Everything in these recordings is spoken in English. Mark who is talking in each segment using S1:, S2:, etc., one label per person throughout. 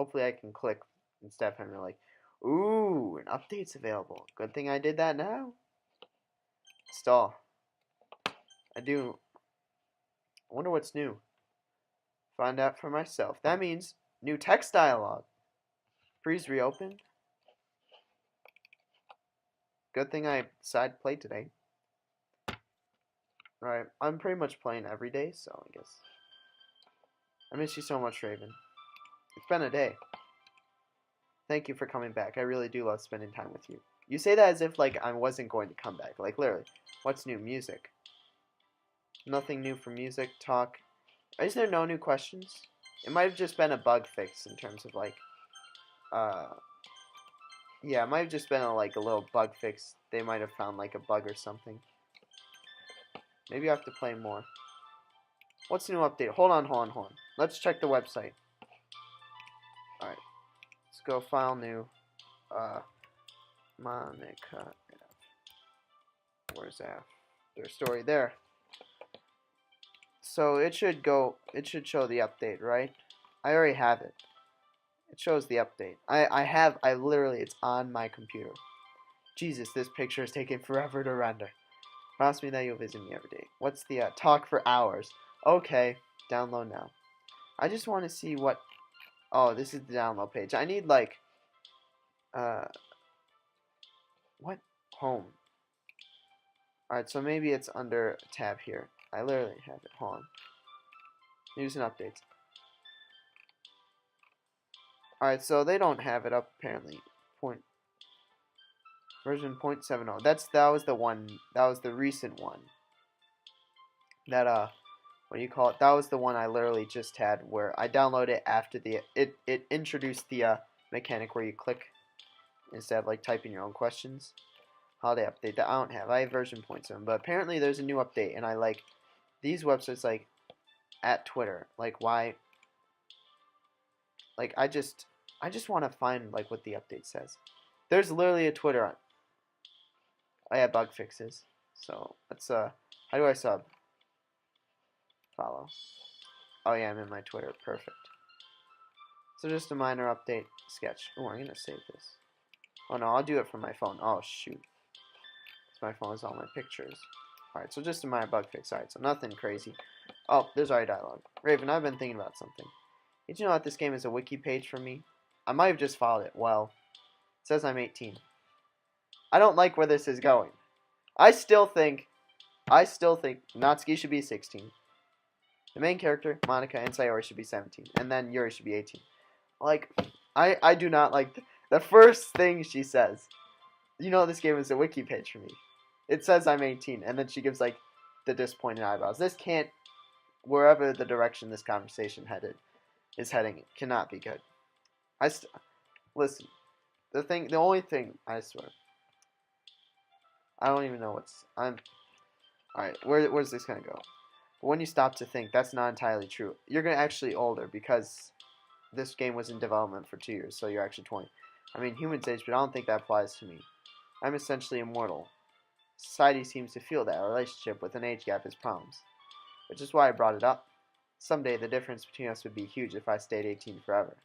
S1: Hopefully I can click instead of having to like, ooh, an update's available. Good thing I did that now. Stall. I do. I wonder what's new. Find out for myself. That means new text dialogue. Freeze reopen. Good thing I decided to play today. Alright, I'm pretty much playing every day, so I guess. I miss you so much, Raven. It's been a day. Thank you for coming back. I really do love spending time with you. You say that as if, like, I wasn't going to come back. Like, literally. What's new? Music. Nothing new for music. Talk. Is there no new questions? It might have just been a bug fix in terms of, like, yeah, it might have just been like a little bug fix. They might have found, like, a bug or something. Maybe I have to play more. What's the new update? Hold on. Let's check the website. Alright. Let's go file new. Monika. Where's that? Their story there. So it should show the update, right? I already have it. It shows the update. I literally, it's on my computer. Jesus, this picture is taking forever to render. Promise me that you'll visit me every day. What's the, talk for hours? Okay, download now. I just want to see what, oh, this is the download page. I need, like, what? Home. Alright, so maybe it's under a tab here. I literally have it. Hold on. News and updates. Alright, so they don't have it up apparently. Version 0.70. That was the one. That was the recent one. That what do you call it? That was the one I literally just had where I downloaded it after it introduced the mechanic where you click instead of like typing your own questions. Holiday update that I don't have. I have version 0.7, but apparently there's a new update, and I like these websites like at Twitter. Like why? Like I just want to find like what the update says. There's literally a Twitter on. I have bug fixes. So let's how do I sub? Follow. Oh yeah, I'm in my Twitter. Perfect. So just a minor update sketch. Oh, I'm gonna save this. Oh no, I'll do it from my phone. Oh shoot. My phone is all my pictures. Alright, so just a minor bug fix. Alright, so nothing crazy. Oh, there's our dialogue. Raven, I've been thinking about something. Did you know that this game is a wiki page for me? I might have just followed it. Well, it says I'm 18. I don't like where this is going. I still think Natsuki should be 16. The main character, Monika, and Sayori should be 17. And then Yuri should be 18. Like, I do not like the first thing she says. You know this game is a wiki page for me. It says I'm 18, and then she gives, like, the disappointed eyebrows. This can't, wherever the direction this conversation is heading, it cannot be good. Listen, the only thing, I swear, I don't even know alright, where's this gonna go? But when you stop to think, that's not entirely true. You're gonna actually older, because this game was in development for 2 years, so you're actually 20. I mean, humans age, but I don't think that applies to me. I'm essentially immortal. Society seems to feel that our relationship with an age gap is problems, which is why I brought it up. Someday the difference between us would be huge if I stayed 18 forever.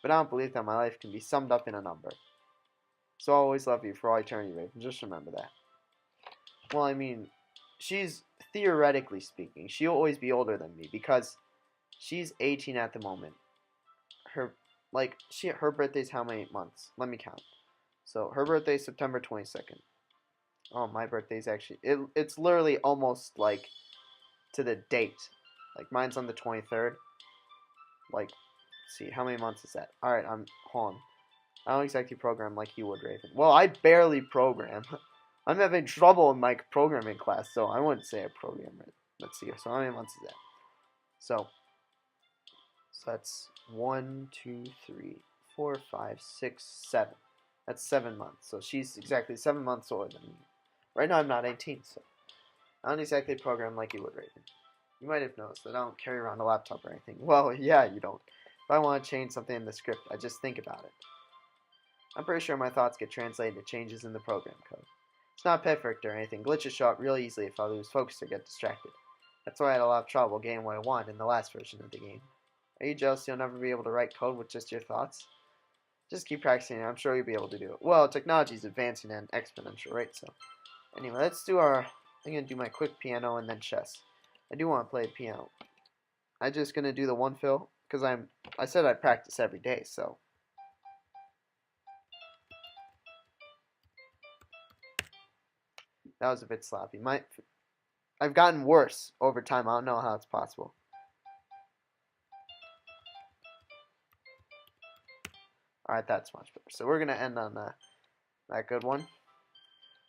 S1: But I don't believe that my life can be summed up in a number. So I'll always love you for all eternity, Raven. Just remember that. Well, I mean, she's, theoretically speaking, she'll always be older than me because she's 18 at the moment. Her birthday's how many months? Let me count. So her birthday's September 22nd. Oh, my birthday's actually, it's literally almost like to the date. Like mine's on the 23rd. Like, let's see, how many months is that? Alright, hold on. I don't exactly program like you would, Raven. Well, I barely program. I'm having trouble in my programming class, so I wouldn't say I program it. Let's see, so how many months is that? So that's 1, 2, 3, 4, 5, 6, 7. That's 7 months. So she's exactly 7 months older than me. Right now I'm not 18, so I don't exactly program like you would, Raven. You might have noticed that I don't carry around a laptop or anything. Well, yeah, you don't. If I want to change something in the script, I just think about it. I'm pretty sure my thoughts get translated to changes in the program code. It's not perfect or anything. Glitches show up real easily if I lose focus or get distracted. That's why I had a lot of trouble getting what I wanted in the last version of the game. Are you jealous you'll never be able to write code with just your thoughts? Just keep practicing, I'm sure you'll be able to do it. Well, technology is advancing at an exponential rate, so. Anyway, let's do I'm going to do my quick piano and then chess. I do want to play piano. I'm just going to do the one fill, because I said I practice every day, so. That was a bit sloppy. I've gotten worse over time. I don't know how it's possible. Alright, that's much better. So we're going to end on that good one.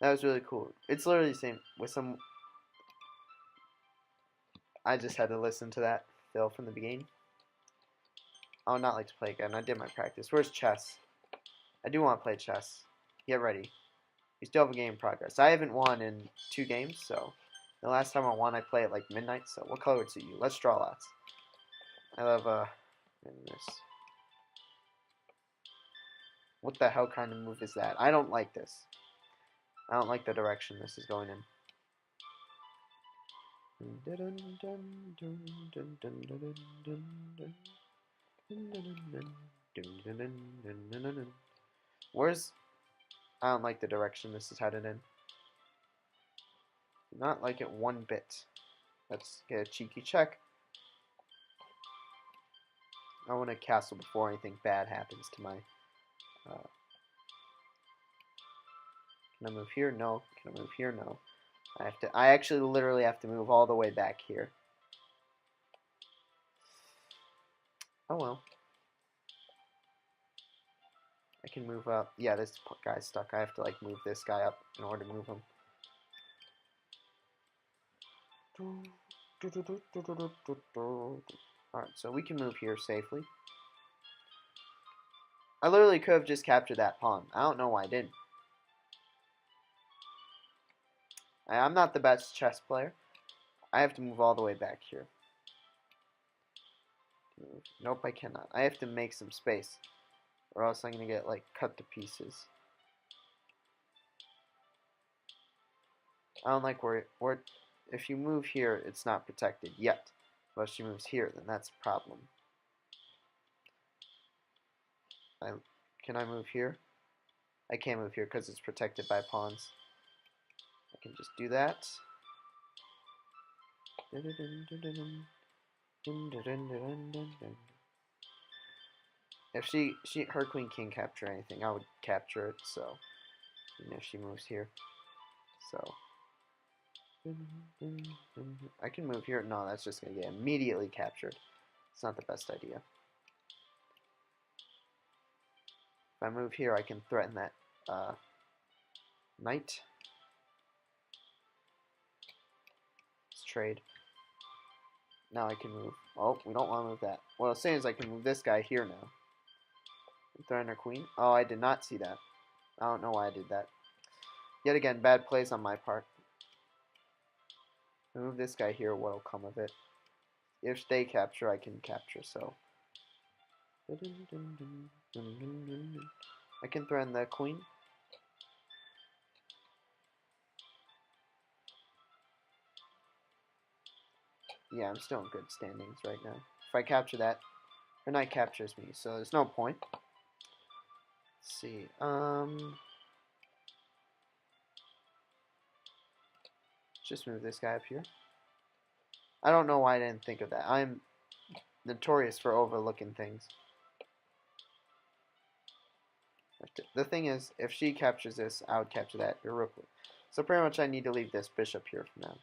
S1: That was really cool. It's literally the same with some. I just had to listen to that fill from the beginning. I would not like to play again. I did my practice. Where's chess? I do want to play chess. Get ready. We still have a game in progress. I haven't won in 2 games, so the last time I won, I played at like midnight. So what color would suit you? Let's draw lots. I love this. What the hell kind of move is that? I don't like this. I don't like the direction this is going in. Where's... I don't like the direction this is headed in. Not like it one bit. Let's get a cheeky check. I want to castle before anything bad happens to my... Can I move here? No. Can I move here? No. I actually literally have to move all the way back here. Oh well. I can move up. Yeah, this guy's stuck. I have to like move this guy up in order to move him. Alright, so we can move here safely. I literally could have just captured that pawn. I don't know why I didn't. I'm not the best chess player. I have to move all the way back here. Nope, I cannot. I have to make some space, or else I'm going to get, like, cut to pieces. I don't like where if you move here, it's not protected yet. But if she moves here, then that's a problem. Can I move here? I can't move here because it's protected by pawns. I can just do that. If her queen can't capture anything, I would capture it. So, even if she moves here, so I can move here. No, that's just gonna get immediately captured. It's not the best idea. If I move here, I can threaten that knight. Let's trade. Now I can move. Oh, we don't want to move that. What I was saying is I can move this guy here now. Threaten her queen. Oh, I did not see that. I don't know why I did that. Yet again, bad plays on my part. Move this guy here, what'll come of it? If they capture, I can capture, so. I can threaten the queen. Yeah, I'm still in good standings right now. If I capture that, her knight captures me, so there's no point. Let's see, just move this guy up here. I don't know why I didn't think of that. I'm notorious for overlooking things. The thing is, if she captures this, I would capture that irrevocably. So pretty much I need to leave this bishop here for now.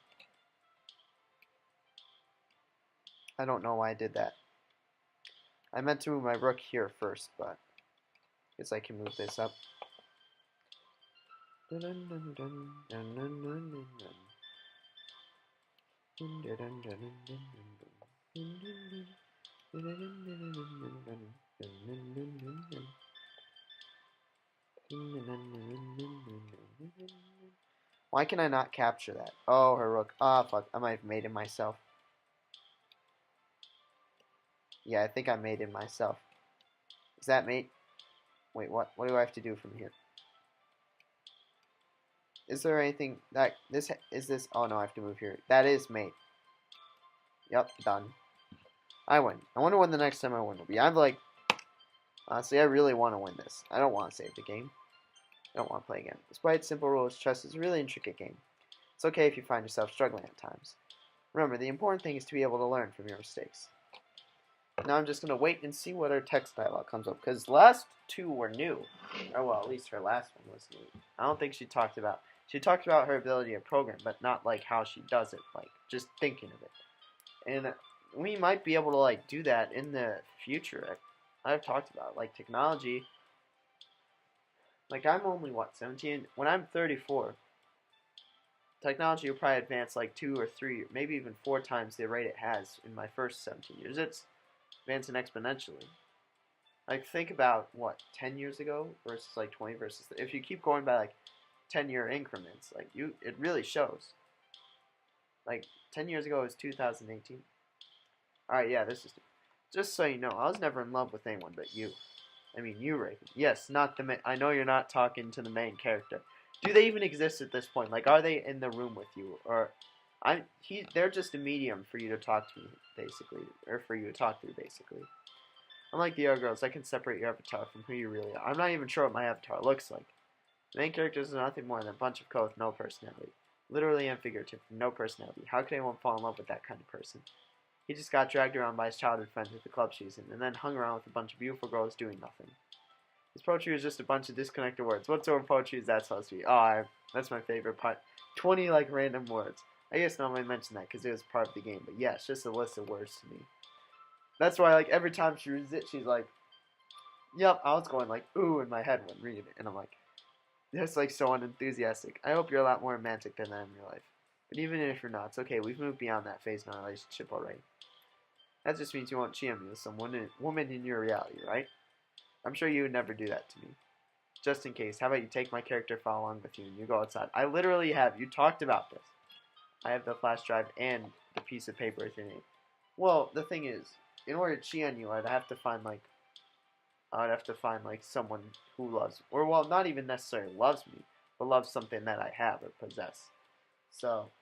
S1: I don't know why I did that. I meant to move my rook here first, but I guess I can move this up. Why can I not capture that? Oh, her rook. Ah, oh, fuck. I might have made it myself. Yeah, I think I made it myself. Is that mate? Wait, what? What do I have to do from here? Is there anything that is this? Oh no, I have to move here. That is mate. Yep, done. I win. I wonder when the next time I win will be. I'm like, honestly, I really want to win this. I don't want to save the game. I don't want to play again. Despite simple rules, chess is a really intricate game. It's okay if you find yourself struggling at times. Remember, the important thing is to be able to learn from your mistakes. Now I'm just going to wait and see what her text dialogue comes up, because the last two were new. Or, well, at least her last one was new. I don't think she talked about her ability to program, but not, like, how she does it, like, just thinking of it. And we might be able to, like, do that in the future. I've talked about, like, technology. Like, I'm only, what, 17? When I'm 34, technology will probably advance, like, 2 or 3, maybe even 4 times the rate it has in my first 17 years. It's advancing exponentially. Like, think about, what, 10 years ago versus, like, 20 versus... If you keep going by, like, 10-year increments, like, it really shows. Like, 10 years ago was 2018. Alright, yeah, this is... Just so you know, I was never in love with anyone but you. I mean, you, Raven. Yes, not the main... I know you're not talking to the main character. Do they even exist at this point? Like, are they in the room with you? Or... they're just a medium for you to talk to me, basically. Or for you to talk to, basically. Unlike the other girls, I can separate your avatar from who you really are. I'm not even sure what my avatar looks like. The main character is nothing more than a bunch of code with no personality. Literally and figurative, no personality. How could anyone fall in love with that kind of person? He just got dragged around by his childhood friends at the club season, and then hung around with a bunch of beautiful girls doing nothing. His poetry is just a bunch of disconnected words. What sort of poetry is that supposed to be? Oh, that's my favorite part. 20, like, random words. I guess nobody mentioned that because it was part of the game, but yeah, it's just a list of words to me. That's why, like, every time she reads it, she's like, yep, I was going, like, ooh, in my head when reading it, and I'm like, that's, like, so unenthusiastic. I hope you're a lot more romantic than that in your life. But even if you're not, it's okay, we've moved beyond that phase in our relationship already. That just means you won't cheat on me with some woman in your reality, right? I'm sure you would never do that to me. Just in case, how about you take my character file along with you and you go outside? I literally have. You talked about this. I have the flash drive and the piece of paper with your name. Well, the thing is, in order to cheat on you, I'd have to find like someone who loves, or well, not even necessarily loves me, but loves something that I have or possess. So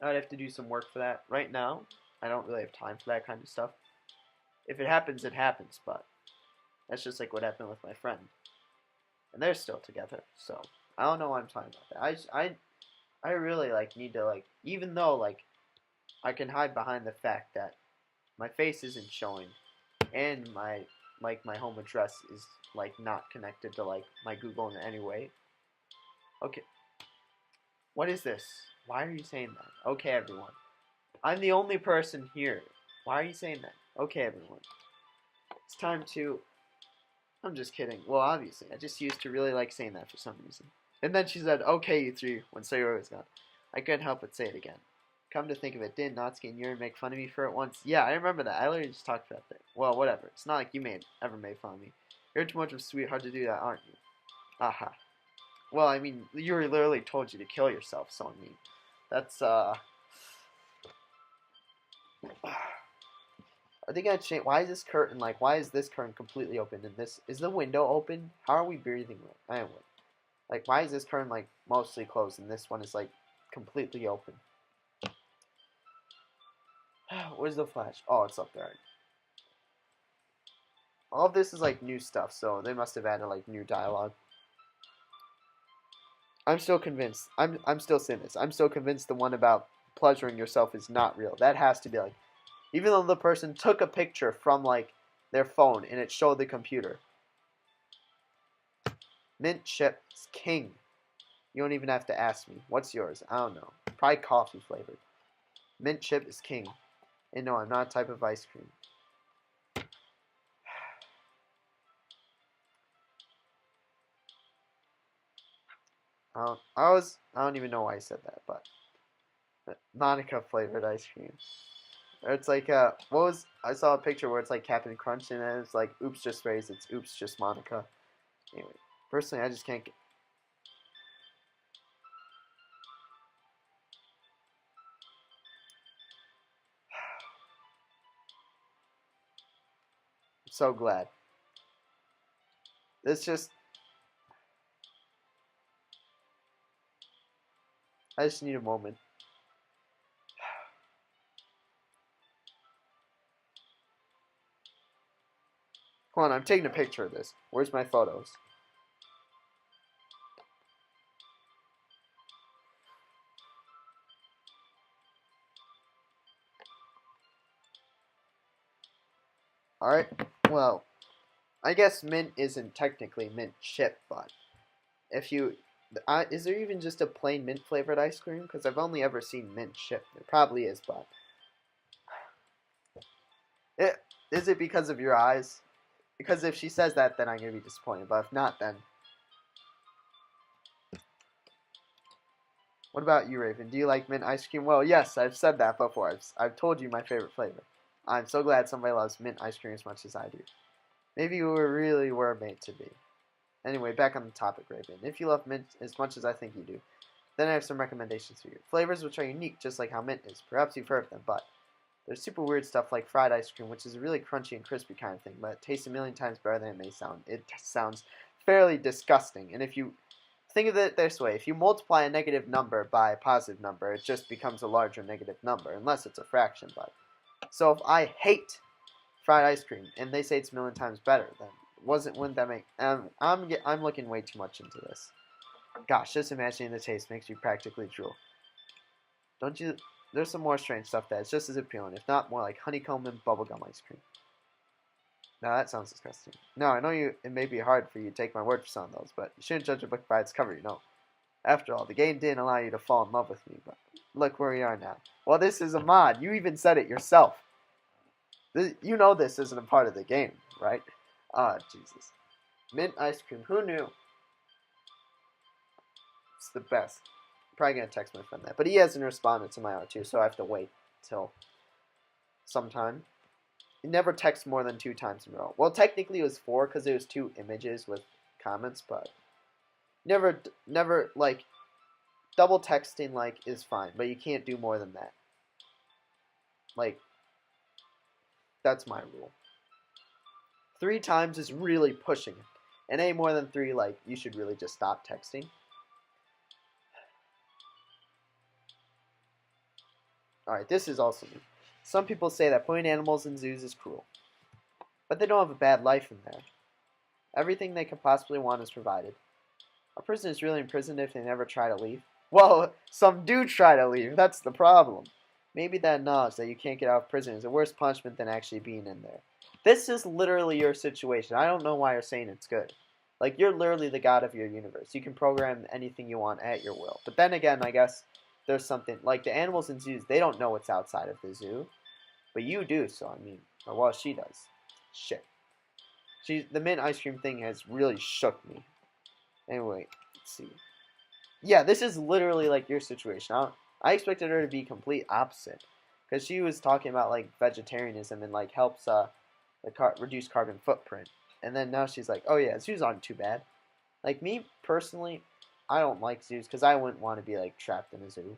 S1: I'd have to do some work for that. Right now, I don't really have time for that kind of stuff. If it happens, it happens, but that's just like what happened with my friend. And they're still together, so I don't know why I'm talking about that. I really like need to like, even though like I can hide behind the fact that my face isn't showing and my home address is like not connected to like my Google in any way. Okay. What is this? Why are you saying that? Okay, everyone. I'm the only person here. Why are you saying that? Okay, everyone. It's time to... I'm just kidding. Well, obviously. I just used to really like saying that for some reason. And then she said, okay, you three, when Sayori was gone. I couldn't help but say it again. Come to think of it, didn't Natsuki and Yuri make fun of me for it once? Yeah, I remember that. I literally just talked about that. Well, whatever. It's not like you ever made fun of me. You're too much of a sweetheart to do that, aren't you? Aha. Well, I mean, Yuri literally told you to kill yourself, so I mean, that's, Are they gonna change? Why is this curtain completely open? And this is the window open? How are we breathing? Anyway, like why is this curtain like mostly closed and this one is like completely open? Where's the flash? Oh, it's up there. All of this is like new stuff, so they must have added like new dialogue. I'm still convinced. I'm still saying this. I'm still convinced the one about pleasuring yourself is not real. That has to be like, even though the person took a picture from like their phone and it showed the computer. Mint chips king. You don't even have to ask me. What's yours? I don't know. Probably coffee flavored. Mint chip is king. And no, I'm not a type of ice cream. I don't even know why I said that, but Monika flavored ice cream. Or it's like I saw a picture where it's like Captain Crunch and then it's like oops just raised, it's oops just Monika. Anyway, personally I just can't get... I'm so glad. It's just I just need a moment. Hold on, I'm taking a picture of this. Where's my photos? Alright, well, I guess mint isn't technically mint chip, but if you... is there even just a plain mint flavored ice cream? Because I've only ever seen mint chip. There probably is, but... Is it because of your eyes? Because if she says that, then I'm going to be disappointed. But if not, then... What about you, Raven? Do you like mint ice cream? Well, yes, I've said that before. I've told you my favorite flavor. I'm so glad somebody loves mint ice cream as much as I do. Maybe you really were made to be. Anyway, back on the topic, Raven. If you love mint as much as I think you do, then I have some recommendations for you. Flavors which are unique, just like how mint is. Perhaps you've heard of them, but there's super weird stuff like fried ice cream, which is a really crunchy and crispy kind of thing, but it tastes a million times better than it may sound. It sounds fairly disgusting, and if you think of it this way, if you multiply a negative number by a positive number, it just becomes a larger negative number, unless it's a fraction, but... So if I hate fried ice cream, and they say it's a million times better, then wouldn't that make... I'm looking way too much into this. Gosh, just imagining the taste makes you practically drool. Don't you... There's some more strange stuff that is just as appealing, if not more like honeycomb and bubblegum ice cream. Now that sounds disgusting. No, I know it may be hard for you to take my word for some of those, but you shouldn't judge a book by its cover, you know. After all, the game didn't allow you to fall in love with me, but look where we are now. Well, this is a mod. You even said it yourself. You know this isn't a part of the game, right? Ah, Jesus. Mint ice cream. Who knew? It's the best. I'm probably going to text my friend that. But he hasn't responded to my R2, so I have to wait till sometime. He never texts more than 2 times in a row. Well, technically it was 4 because it was 2 images with comments, but never, like, double texting, like, is fine, but you can't do more than that. Like, that's my rule. 3 times is really pushing it. And any more than 3, like, you should really just stop texting. Alright, this is also new. Some people say that putting animals in zoos is cruel. But they don't have a bad life in there. Everything they could possibly want is provided. A person is really imprisoned if they never try to leave. Well, some do try to leave. That's the problem. Maybe that knowledge that you can't get out of prison is a worse punishment than actually being in there. This is literally your situation. I don't know why you're saying it's good. Like, you're literally the god of your universe. You can program anything you want at your will. But then again, I guess there's something... Like, the animals in zoos, they don't know what's outside of the zoo. But you do, so I mean... Or, well, she does. Shit. The mint ice cream thing has really shook me. Anyway, let's see. Yeah, this is literally, like, your situation. I expected her to be complete opposite. Because she was talking about, like, vegetarianism and, like, helps reduce carbon footprint. And then now she's like, oh yeah, zoos aren't too bad. Like, me, personally, I don't like zoos because I wouldn't want to be, like, trapped in a zoo.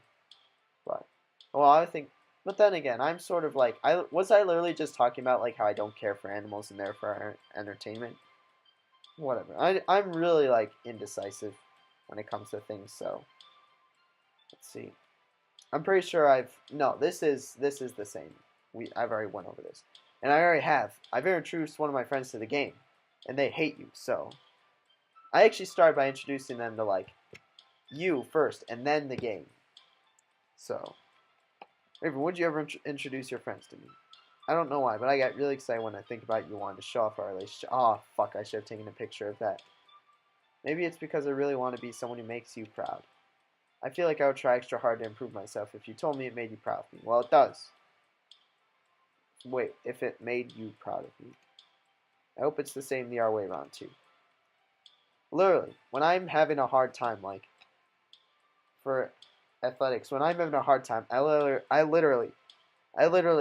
S1: But, well, I think... But then again, I'm sort of like... Was I literally just talking about, like, how I don't care for animals and they're for our entertainment? Whatever. I'm really, like, indecisive when it comes to things, so... Let's see. I'm pretty sure No, this is the same. I've already went over this. And I already have. I've introduced one of my friends to the game. And they hate you, so... I actually started by introducing them to, like, you first, and then the game. So... Raven, would you ever introduce your friends to me? I don't know why, but I get really excited when I think about you wanting to show off our relationship. Oh, fuck, I should have taken a picture of that. Maybe it's because I really want to be someone who makes you proud. I feel like I would try extra hard to improve myself if you told me it made you proud of me. Well, it does. Wait, if it made you proud of me. I hope it's the same the other way around, too. Literally, when I'm having a hard time, like, for athletics, when I'm having a hard time, I literally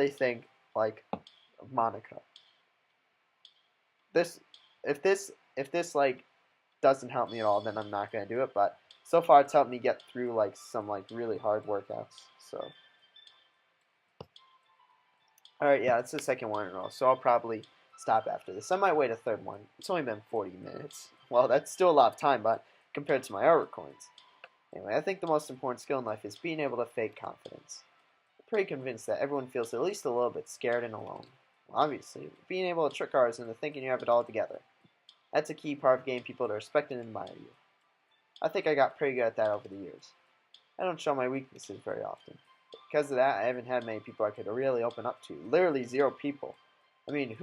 S1: think, like, of Monika. If this, like, doesn't help me at all, then I'm not going to do it, but so far it's helped me get through, like, some, like, really hard workouts, so. Alright, yeah, it's the second one in a row, so I'll probably stop after this. I might wait a third one. It's only been 40 minutes. Well, that's still a lot of time, but compared to my other coins. Anyway, I think the most important skill in life is being able to fake confidence. I'm pretty convinced that everyone feels at least a little bit scared and alone. Obviously, being able to trick others into thinking you have it all together. That's a key part of getting people to respect and admire you. I think I got pretty good at that over the years. I don't show my weaknesses very often. Because of that, I haven't had many people I could really open up to. Literally 0 people. I mean,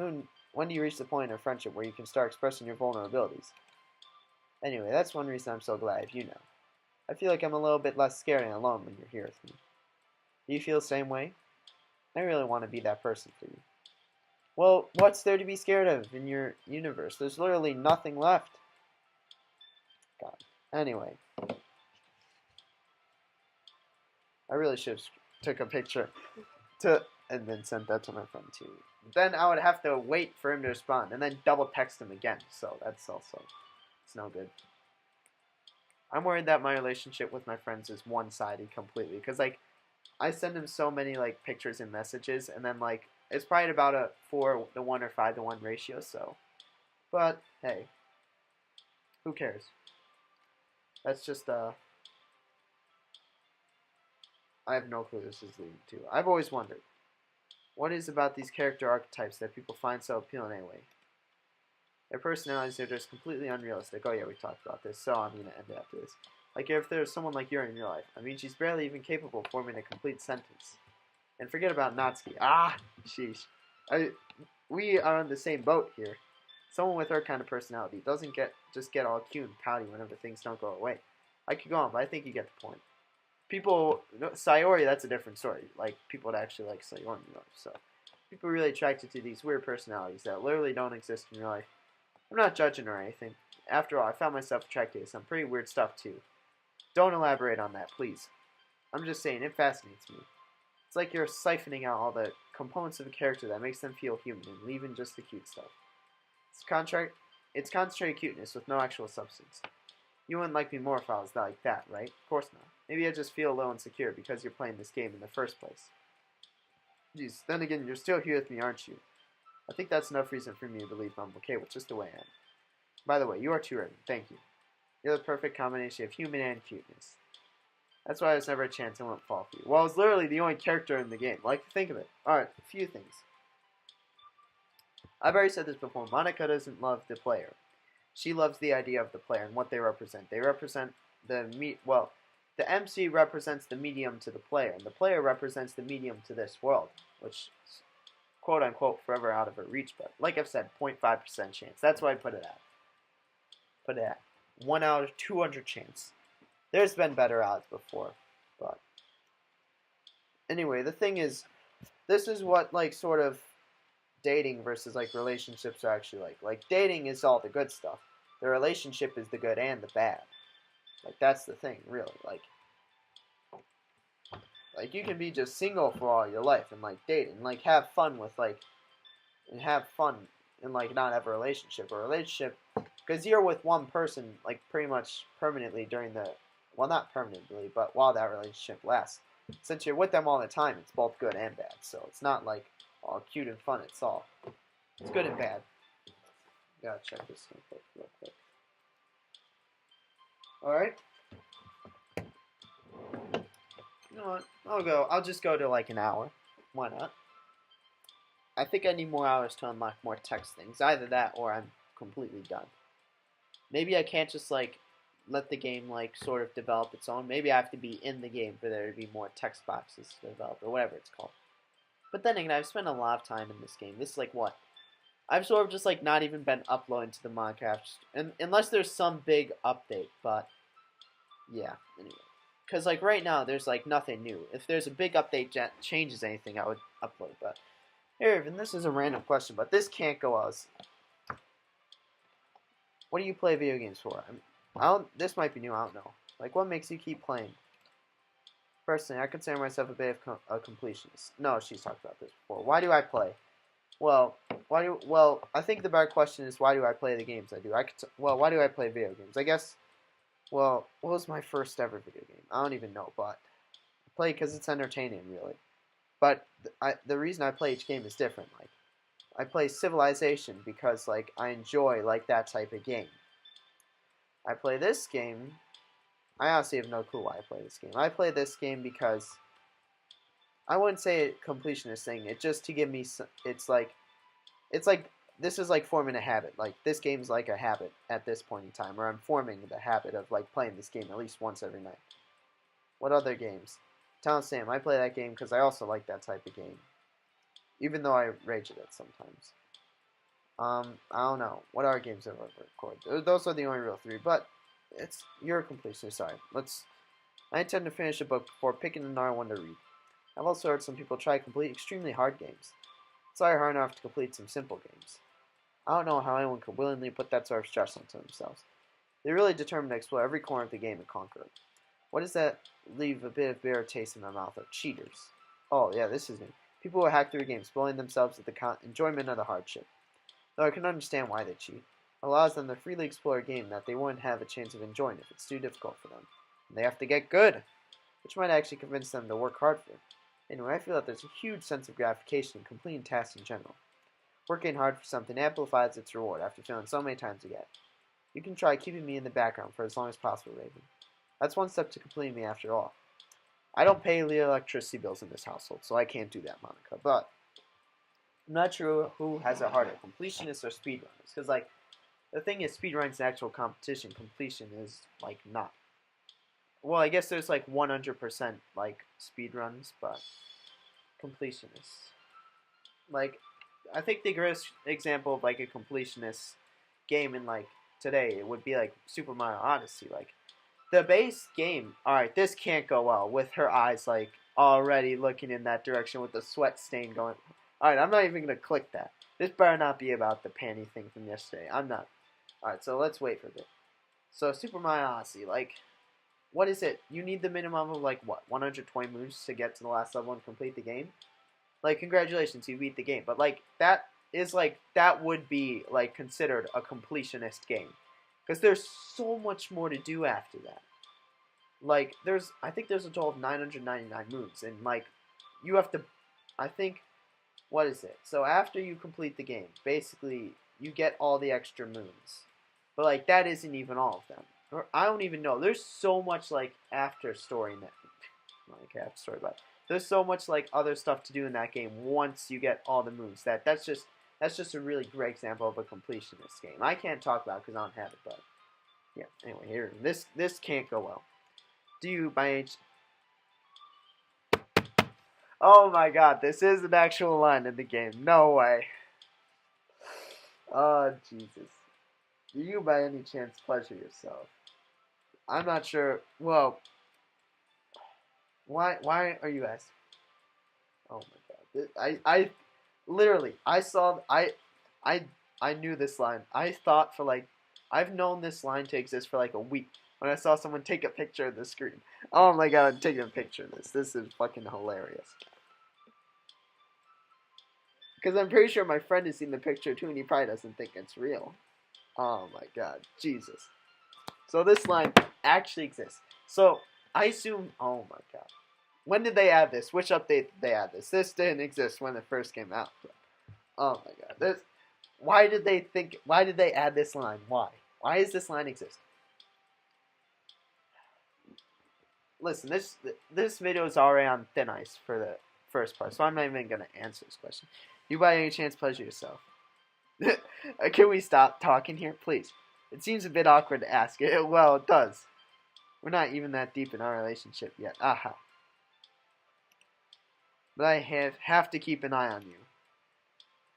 S1: when do you reach the point in a friendship where you can start expressing your vulnerabilities? Anyway, that's one reason I'm so glad if you know. I feel like I'm a little bit less scared and alone when you're here with me. Do you feel the same way? I really want to be that person for you. Well, what's there to be scared of in your universe? There's literally nothing left. God. Anyway. I really should have took a picture and then sent that to my friend too. Then I would have to wait for him to respond and then double text him again. So that's also, it's no good. I'm worried that my relationship with my friends is one-sided completely. Because, like, I send him so many, like, pictures and messages. And then, like, it's probably about a 4-to-1 or 5-to-1 ratio. So, but, hey. Who cares? That's just, I have no clue this is leading to. I've always wondered, what is about these character archetypes that people find so appealing anyway? Their personalities are just completely unrealistic. Oh yeah, we talked about this, so I'm gonna end it after this. Like if there's someone like Yuri in your life, I mean she's barely even capable of forming a complete sentence. And forget about Natsuki. Sheesh. We are on the same boat here. Someone with her kind of personality doesn't just get all cute and pouty whenever things don't go away. I could go on, but I think you get the point. People, Sayori, that's a different story. Like, people that actually like Sayori in real life. So, people are really attracted to these weird personalities that literally don't exist in real life. I'm not judging or anything. After all, I found myself attracted to some pretty weird stuff, too. Don't elaborate on that, please. I'm just saying, it fascinates me. It's like you're siphoning out all the components of a character that makes them feel human and leaving just the cute stuff. It's concentrated cuteness with no actual substance. You wouldn't like me more if I was like that, right? Of course not. Maybe I just feel a little insecure because you're playing this game in the first place. Jeez, then again, you're still here with me, aren't you? I think that's enough reason for me to believe I'm okay with just the way I am. By the way, you are too early. Thank you. You're the perfect combination of human and cuteness. That's why there's never a chance I won't fall for you. Well, it's literally the only character in the game. Like, think of it. Alright, a few things. I've already said this before. Monika doesn't love the player. She loves the idea of the player and what they represent. They represent the MC represents the medium to the player, and the player represents the medium to this world, which is quote unquote forever out of her reach. But like I've said, 0.5% chance. That's why I put it at. 1 out of 200 chance. There's been better odds before, but anyway, the thing is, this is what like sort of dating versus like relationships are actually like. Like dating is all the good stuff. The relationship is the good and the bad. Like that's the thing, really. Like you can be just single for all your life and like date and like have fun with like and like not have a relationship. A relationship because you're with one person like pretty much permanently during the not permanently, but while that relationship lasts. Since you're with them all the time, it's both good and bad. So it's not like all cute and fun. It's good and bad. Gotta check this real quick. Alright. You know what? I'll just go to like an hour. Why not? I think I need more hours to unlock more text things. Either that or I'm completely done. Maybe I can't just like let the game like sort of develop its own. Maybe I have to be in the game for there to be more text boxes to develop or whatever it's called. But then again, I've spent a lot of time in this game. This is like what? I've sort of just like not even been uploading to the Minecraft, and unless there's some big update. But yeah, anyway, because like right now there's like nothing new. If there's a big update that changes anything, I would upload. But here, Irvin, this is a random question, but this can't go as. What do you play video games for? This might be new. I don't know. Like, what makes you keep playing? Personally, I consider myself a bit of a completionist. No, she's talked about this before. Why do I play? Well, I think the better question is why do I play the games I do? Why do I play video games? I guess, what was my first ever video game? I don't even know, but I play because it's entertaining, really. But the reason I play each game is different. Like, I play Civilization because, like, I enjoy, like, that type of game. I play this game. I honestly have no clue why I play this game. I play this game because I wouldn't say a completionist thing. It's just to give me. It's like it's like this is like forming a habit. Like this game's like a habit at this point in time, or I'm forming the habit of like playing this game at least once every night. What other games? Town Sam. I play that game because I also like that type of game, even though I rage at it sometimes. I don't know. What other games have I recorded? Those are the only real three, but it's you're a completionist. Sorry. I intend to finish a book before picking another one to read. I've also heard some people try to complete extremely hard games. It's already hard enough to complete some simple games. I don't know how anyone could willingly put that sort of stress onto themselves. They're really determined to explore every corner of the game and conquer it. What does that leave a bit of bitter taste in my mouth of? Cheaters. Oh, yeah, this is new. People who hack through games, spoiling themselves at the enjoyment of the hardship. Though I can understand why they cheat. It allows them to freely explore a game that they wouldn't have a chance of enjoying if it's too difficult for them. And they have to get good, which might actually convince them to work hard for it. Anyway, I feel that there's a huge sense of gratification in completing tasks in general. Working hard for something amplifies its reward after failing so many times again. You can try keeping me in the background for as long as possible, Raven. That's one step to completing me after all. I don't pay the electricity bills in this household, so I can't do that, Monica. But I'm not sure who has it harder, completionists or speedrunners. Because, like, the thing is, speedrunning's actual competition. Completion is, like, not. Well, I guess there's, like, 100%, like, speedruns, but completionists. Like, I think the greatest example of, like, a completionist game in, like, today, it would be, like, Super Mario Odyssey. Like, the base game, alright, this can't go well with her eyes, like, already looking in that direction with the sweat stain going. Alright, I'm not even going to click that. This better not be about the panty thing from yesterday. I'm not. Alright, so let's wait for a bit. So, Super Mario Odyssey, like, what is it? You need the minimum of, like, what, 120 moves to get to the last level and complete the game? Like, congratulations, you beat the game. But, like, that is, like, that would be, like, considered a completionist game. Because there's so much more to do after that. Like, I think there's a total of 999 moves. And, like, you have to, I think, what is it? So, after you complete the game, basically, you get all the extra moves. But, like, that isn't even all of them. Or, I don't even know. There's so much, like, after story in that. Like, after story, but there's so much, like, other stuff to do in that game once you get all the moves. That's just a really great example of a completionist game. I can't talk about it because I don't have it, but yeah. Anyway, here, this can't go well. Do you, by any... Oh my god, this is an actual line in the game. No way. Oh, Jesus. Do you, by any chance, pleasure yourself? I'm not sure. Well, why are you asking? Oh my god. I literally, I knew this line. I thought for like, I've known this line to exist for like a week when I saw someone take a picture of the screen. Oh my god, I'm taking a picture of this. This is fucking hilarious. Because I'm pretty sure my friend has seen the picture too and he probably doesn't think it's real. Oh my god, Jesus. So this line actually exists. So, I assume, oh my god. When did they add this? Which update did they add this? This didn't exist when it first came out. Oh my god. Why did they add this line? Why? Why does this line exist? Listen, this video is already on thin ice for the first part, so I'm not even going to answer this question. You by any chance pleasure yourself? Can we stop talking here, please? It seems a bit awkward to ask. Well, it does. We're not even that deep in our relationship yet. Aha. But I have to keep an eye on you.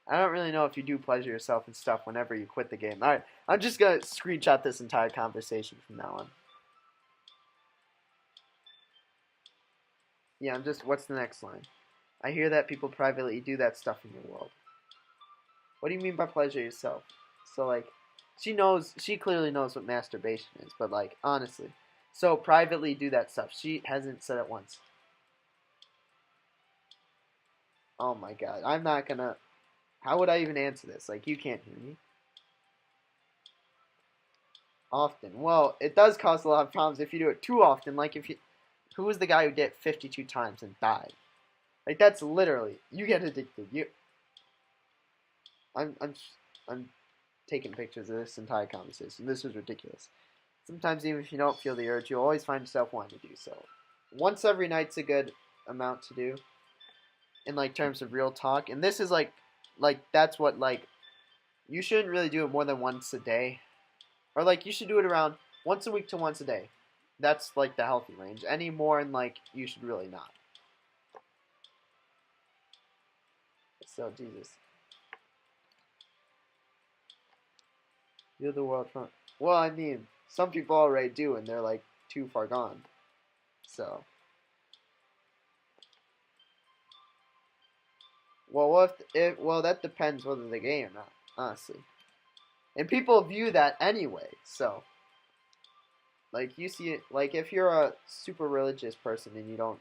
S1: I don't really know if you do pleasure yourself and stuff whenever you quit the game. Alright, I'm just going to screenshot this entire conversation from now on. Yeah, what's the next line? I hear that people privately do that stuff in your world. What do you mean by pleasure yourself? So, like, she clearly knows what masturbation is, but, like, honestly. So, privately do that stuff. She hasn't said it once. Oh my god, I'm not gonna... How would I even answer this? Like, you can't hear me. Often. Well, it does cause a lot of problems if you do it too often. Like, if you... Who was the guy who did it 52 times and died? Like, that's literally... You get addicted. I'm taking pictures of this entire conversation. This is ridiculous. Sometimes even if you don't feel the urge, you'll always find yourself wanting to do so. Once every night's a good amount to do. In, like, terms of real talk. And this is, like... like that's what like you shouldn't really do it more than once a day, or like you should do it around once a week to once a day. That's like the healthy range. Any more and like you should really not. So Jesus, you're the world from. Well, I mean, some people already do, and they're like too far gone. So, well, what if well that depends whether they're gay or not, honestly. And people view that anyway. So, like you see it, like if you're a super religious person and you don't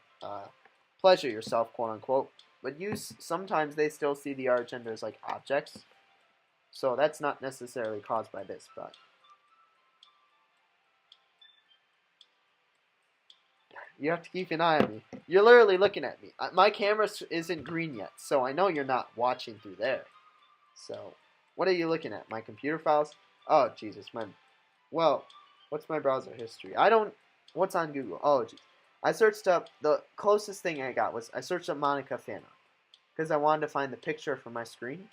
S1: pleasure yourself, quote unquote, but sometimes they still see the other gender as like objects. So that's not necessarily caused by this, but you have to keep an eye on me. You're literally looking at me. My camera isn't green yet, so I know you're not watching through there. So, what are you looking at? My computer files? Oh, Jesus, man. Well, what's my browser history? I don't. What's on Google? Oh, jeez. I searched up the closest thing I got was I searched up Monika fan art because I wanted to find the picture for my screen.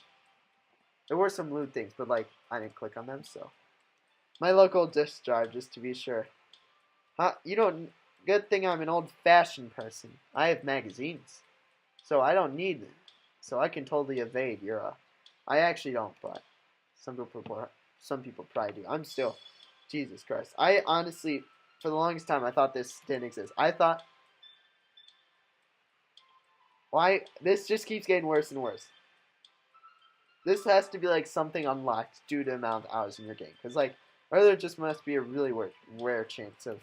S1: There were some lewd things, but like I didn't click on them, so my local disk drive just to be sure. Huh? You don't. Good thing I'm an old-fashioned person. I have magazines, so I don't need them. So I can totally evade your. I actually don't, but some people probably do. I'm still, Jesus Christ. I honestly, for the longest time, I thought this didn't exist. I thought, why this just keeps getting worse and worse. This has to be like something unlocked due to the amount of hours in your game, because like, or there just must be a really rare chance of.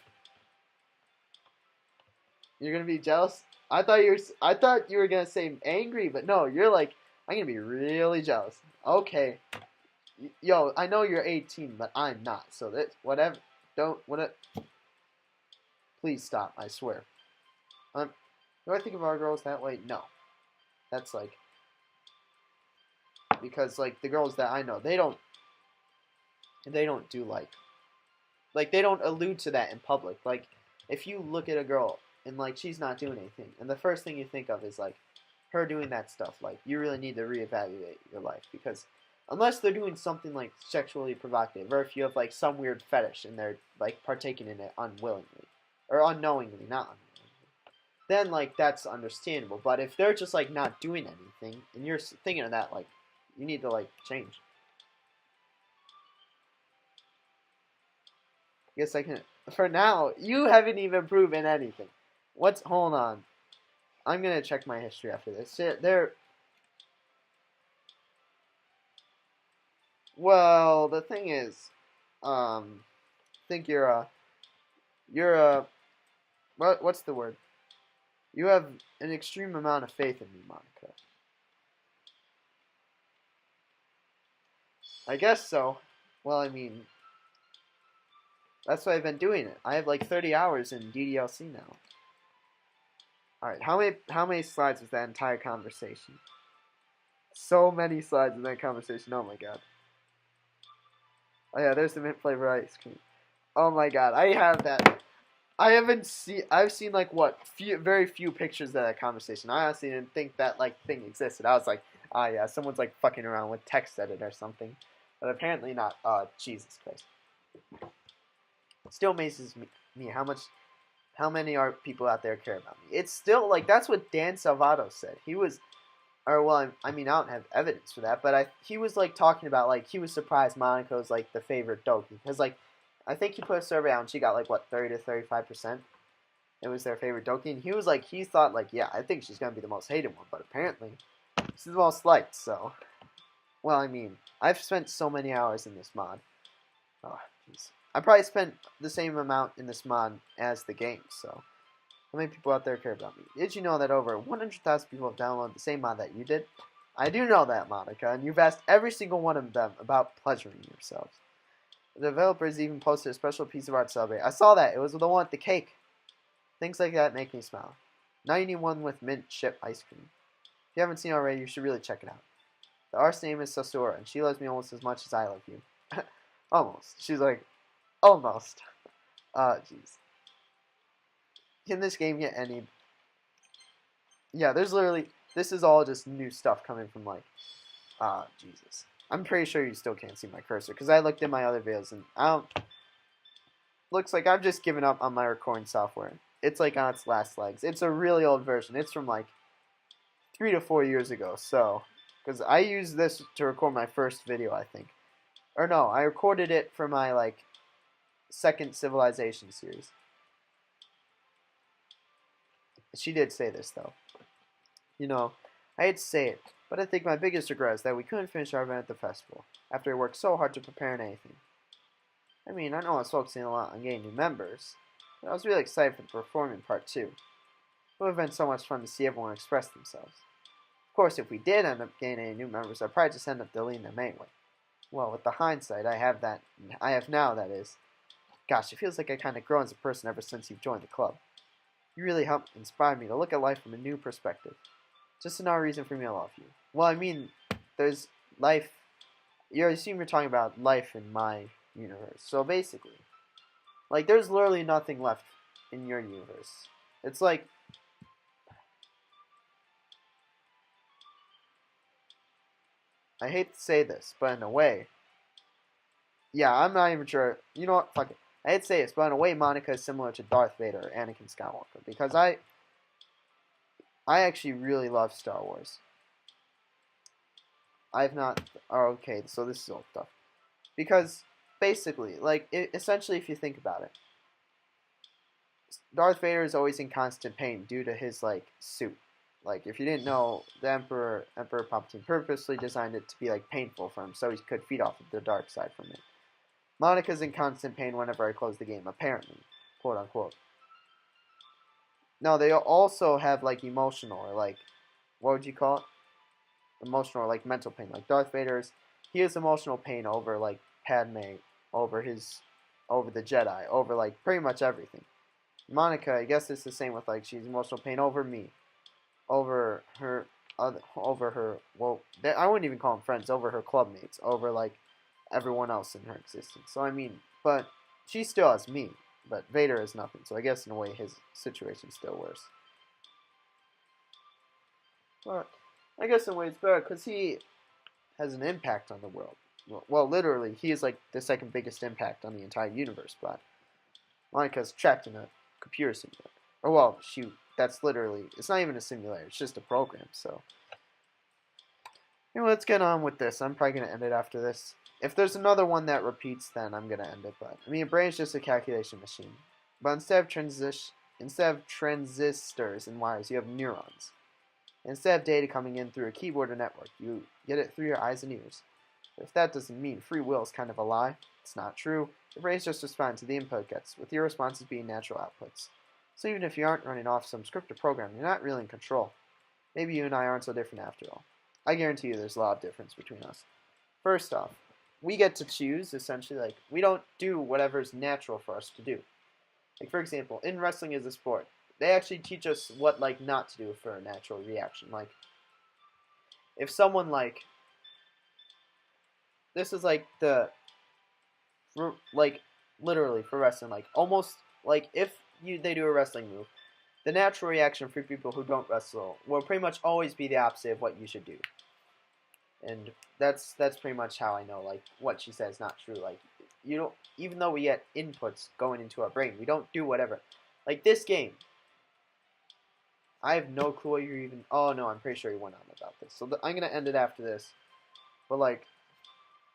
S1: You're gonna be jealous. I thought you were gonna say angry, but no, you're like, I'm gonna be really jealous. Okay, yo, I know you're 18, but I'm not. So that whatever. Don't what. Please stop. I swear. Do I think of our girls that way? No. That's like because like the girls that I know, they don't do like they don't allude to that in public. Like if you look at a girl and like she's not doing anything, and the first thing you think of is like her doing that stuff, like you really need to reevaluate your life because unless they're doing something like sexually provocative, or if you have like some weird fetish and they're like partaking in it unwillingly or unknowingly, not unknowingly, then like that's understandable. But if they're just like not doing anything and you're thinking of that, like you need to like change. I guess I can. For now, you haven't even proven anything. Hold on. I'm gonna check my history after this. There. Well, the thing is, I think you're a, what's the word? You have an extreme amount of faith in me, Monika. I guess so. Well, I mean, that's why I've been doing it. I have like 30 hours in DDLC now. All right, how many slides was that entire conversation? So many slides in that conversation. Oh my god. Oh yeah, there's the mint flavor ice cream. Oh my god, I have that. I've seen like what very few pictures of that conversation. I honestly didn't think that like thing existed. I was like, ah yeah, someone's like fucking around with text edit or something, but apparently not. Jesus Christ. It still amazes me how many art people out there care about me. It's still like that's what Dan Salvato said. He was, or well, I mean, I don't have evidence for that, but he was like talking about like he was surprised Monica was like the favorite Doki because like I think he put a survey out and she got like what 30 to 35%. It was their favorite Doki, and he was like he thought like yeah I think she's gonna be the most hated one, but apparently she's the most liked. So well, I mean, I've spent so many hours in this mod. Oh, jeez. I probably spent the same amount in this mod as the game, so how many people out there care about me? Did you know that over 100,000 people have downloaded the same mod that you did? I do know that, Monika, and you've asked every single one of them about pleasuring yourselves. The developers even posted a special piece of art to celebrate. I saw that. It was the one with the cake. Things like that make me smile. Now you need one with mint chip ice cream. If you haven't seen it already, you should really check it out. The artist's name is Sasura, and she loves me almost as much as I love you. Almost. She's like, almost. Jeez. Can this game get any... Yeah, there's literally... This is all just new stuff coming from, like... Ah, Jesus. I'm pretty sure you still can't see my cursor because I looked at my other videos and I don't. Looks like I've just given up on my recording software. It's like on its last legs. It's a really old version. It's from like 3 to 4 years ago. So, because I used this to record my first video, I think. Or no, I recorded it for my like second Civilization series. She did say this though. You know, I hate to say it, but I think my biggest regret is that we couldn't finish our event at the festival after we worked so hard to prepare and anything. I mean, I know I was focusing a lot on getting new members, but I was really excited for the performing part too. It would have been so much fun to see everyone express themselves. Of course, if we did end up getting any new members, I'd probably just end up deleting them anyway. Well, with the hindsight I have now, that is. Gosh, it feels like I kind of grown as a person ever since you've joined the club. You really helped inspire me to look at life from a new perspective. Just another reason for me to love you. Well, I mean, there's life. You assume you're talking about life in my universe. So basically, like, there's literally nothing left in your universe. It's like, I hate to say this, but in a way, yeah, I'm not even sure. You know what? Fuck it. I hate to say this, but in a way, Monika is similar to Darth Vader or Anakin Skywalker because I actually really love Star Wars. I've not. Oh, okay, so this is old stuff. Because basically, like, essentially, if you think about it, Darth Vader is always in constant pain due to his like suit. Like, if you didn't know, the Emperor Palpatine purposely designed it to be like painful for him, so he could feed off of the dark side from it. Monika's in constant pain whenever I close the game, apparently, quote unquote. No, they also have like emotional or like, what would you call it? Emotional or like mental pain. Like Darth Vader's, he has emotional pain over like Padme, over over the Jedi, over like pretty much everything. Monika, I guess it's the same with like she's emotional pain over me, over her, over her. Well, I wouldn't even call them friends. Over her clubmates, over like everyone else in her existence. So I mean, but she still has me. But Vader is nothing. So I guess in a way his situation's still worse. But I guess in a way it's better because he has an impact on the world. Well, literally, he is like the second biggest impact on the entire universe. But Monika's trapped in a computer simulator. Or well, shoot, that's literally, it's not even a simulator. It's just a program. So, let's get on with this. I'm probably gonna end it after this. If there's another one that repeats, then I'm gonna end it. But I mean, a brain's just a calculation machine. But instead of transistors and wires, you have neurons. Instead of data coming in through a keyboard or network, you get it through your eyes and ears. But if that doesn't mean free will is kind of a lie, it's not true. The brain just responds to the input it gets, with your responses being natural outputs. So even if you aren't running off some scripted program, you're not really in control. Maybe you and I aren't so different after all. I guarantee you there's a lot of difference between us. First off, we get to choose, essentially, like, we don't do whatever's natural for us to do. Like, for example, in wrestling as a sport, they actually teach us what, like, not to do for a natural reaction. Like, if someone, like, this is, like, like, literally for wrestling, like, almost, like, if they do a wrestling move, the natural reaction for people who don't wrestle will pretty much always be the opposite of what you should do. And that's pretty much how I know, like, what she says is not true. Like, you don't, even though we get inputs going into our brain, we don't do whatever. Like, this game, I have no clue what you're even, oh no, I'm pretty sure you went on about this. So I'm going to end it after this. But, like,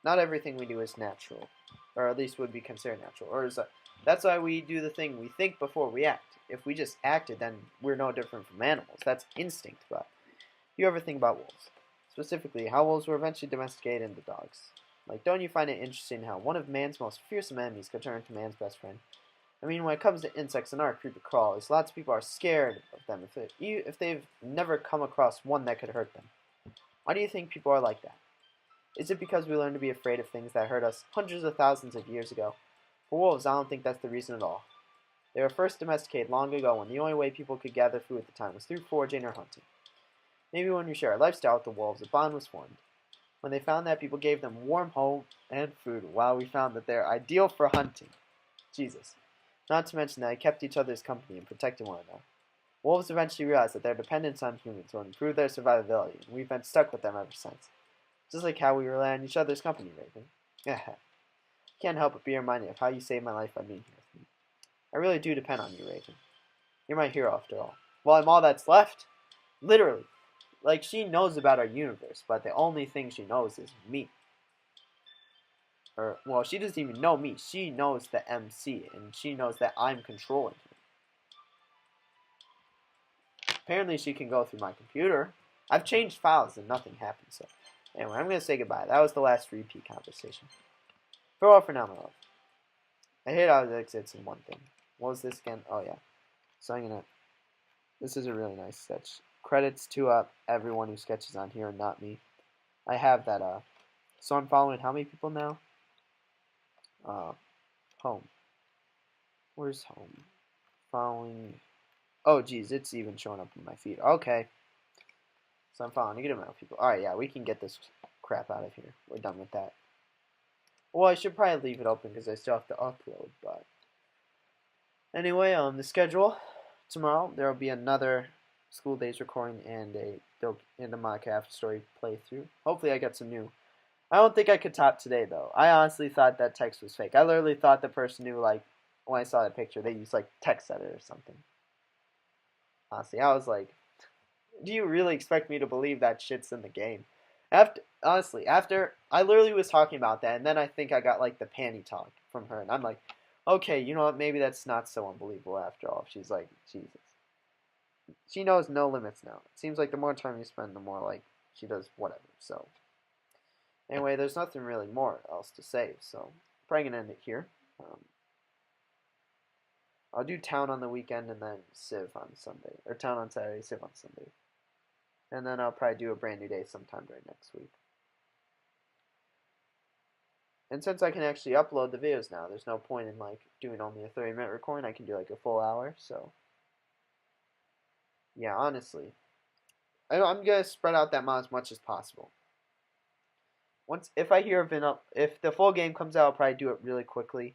S1: not everything we do is natural. Or at least would be considered natural. Or is that's why we do the thing, we think before we act. If we just acted, then we're no different from animals. That's instinct. But you ever think about wolves? Specifically, how wolves were eventually domesticated into dogs. Like, don't you find it interesting how one of man's most fearsome enemies could turn into man's best friend? I mean, when it comes to insects and our creepy crawlers, lots of people are scared of them if they've never come across one that could hurt them. Why do you think people are like that? Is it because we learned to be afraid of things that hurt us hundreds of thousands of years ago? For wolves, I don't think that's the reason at all. They were first domesticated long ago when the only way people could gather food at the time was through foraging or hunting. Maybe when you share a lifestyle with the wolves, a bond was formed. When they found that people gave them warm home and food, while we found that they're ideal for hunting. Jesus. Not to mention that they kept each other's company and protected one another. Wolves eventually realized that their dependence on humans would improve their survivability, and we've been stuck with them ever since. Just like how we rely on each other's company, Raven. Can't help but be reminded of how you saved my life by being here with me. I really do depend on you, Raven. You're my hero after all. Well, I'm all that's left. Literally. Like, she knows about our universe, but the only thing she knows is me. Or, well, she doesn't even know me. She knows the MC, and she knows that I'm controlling her. Apparently, she can go through my computer. I've changed files, and nothing happened, so... Anyway, I'm going to say goodbye. That was the last repeat conversation. Farewell for now, my love. I hate all the exits in one thing. What was this again? Oh, yeah. So I'm going to... This is a really nice sketch. Credits to everyone who sketches on here, not me. I have that, So I'm following how many people now? Home. Where's home? Following... Oh, geez, it's even showing up in my feed. Okay. So I'm following a good amount of people. Alright, yeah, we can get this crap out of here. We're done with that. Well, I should probably leave it open because I still have to upload, but... Anyway, the schedule. Tomorrow, there will be another School Days recording and a Monika After Story playthrough. Hopefully I get some new... I don't think I could top today, though. I honestly thought that text was fake. I literally thought the person knew, like, when I saw that picture, they used, like, text editor or something. Honestly, I was like, do you really expect me to believe that shit's in the game? After I literally was talking about that, and then I think I got, like, the panty talk from her, and I'm like, okay, you know what, maybe that's not so unbelievable after all. She's like, Jesus. She knows no limits now. It seems like the more time you spend, the more, like, she does whatever, so... Anyway, there's nothing really more else to say, so I'm probably going to end it here. I'll do Town on the weekend and then Civ on Sunday. Or Town on Saturday, Civ on Sunday. And then I'll probably do a brand new day sometime during next week. And since I can actually upload the videos now, there's no point in like doing only a 30-minute recording. I can do like a full hour, so... Yeah, honestly. I'm going to spread out that mod as much as possible. If the full game comes out, I'll probably do it really quickly.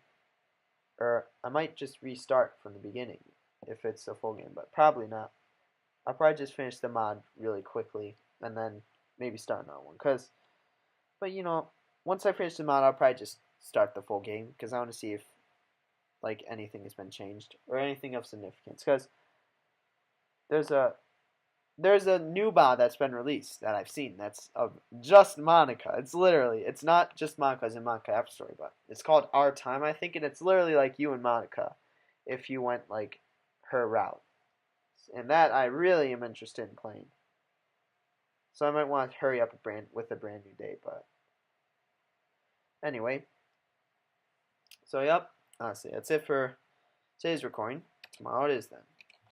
S1: Or I might just restart from the beginning if it's a full game, but probably not. I'll probably just finish the mod really quickly and then maybe start another one. But you know, once I finish the mod, I'll probably just start the full game because I want to see if like anything has been changed or anything of significance. Because there's a new mod that's been released that I've seen that's of just Monika. It's not just Monika's in Monika After Story, but it's called Our Time, I think, and it's literally like you and Monika if you went like her route. And that I really am interested in playing. So I might want to hurry up with a brand new day, but anyway. So yep, honestly, that's it for today's recording. Tomorrow it is then.